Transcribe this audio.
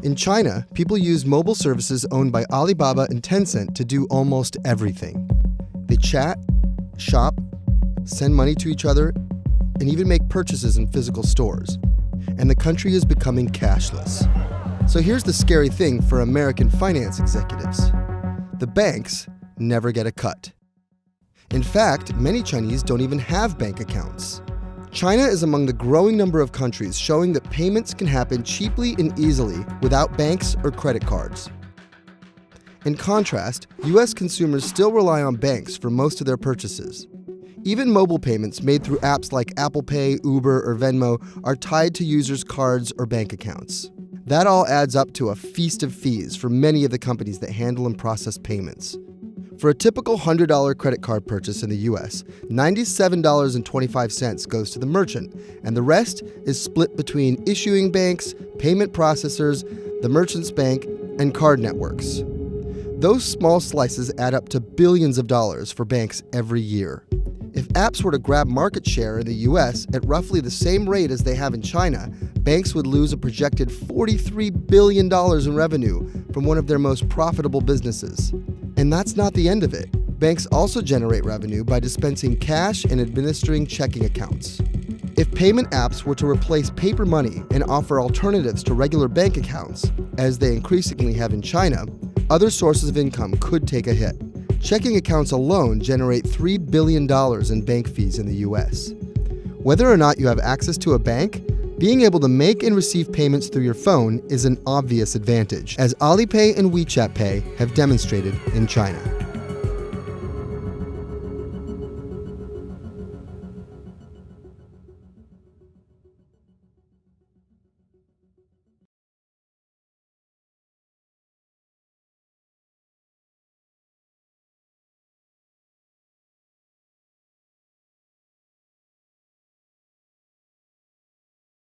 In China, people use mobile services owned by Alibaba and Tencent to do almost everything. They chat, shop, send money to each other, and even make purchases in physical stores. And the country is becoming cashless. So here's the scary thing for American finance executives. The banks never get a cut. In fact, many Chinese don't even have bank accounts. China is among the growing number of countries showing that payments can happen cheaply and easily without banks or credit cards. In contrast, US consumers still rely on banks for most of their purchases. Even mobile payments made through apps like Apple Pay, Uber, or Venmo are tied to users' cards or bank accounts. That all adds up to a feast of fees for many of the companies that handle and process payments. For a typical $100 credit card purchase in the US, $97.25 goes to the merchant, and the rest is split between issuing banks, payment processors, the merchant's bank, and card networks. Those small slices add up to billions of dollars for banks every year. If apps were to grab market share in the US at roughly the same rate as they have in China, banks would lose a projected $43 billion in revenue from one of their most profitable businesses. And that's not the end of it. Banks also generate revenue by dispensing cash and administering checking accounts. If payment apps were to replace paper money and offer alternatives to regular bank accounts, as they increasingly have in China, other sources of income could take a hit. Checking accounts alone generate $3 billion in bank fees in the US. Whether or not you have access to a bank, being able to make and receive payments through your phone is an obvious advantage, as Alipay and WeChat Pay have demonstrated in China.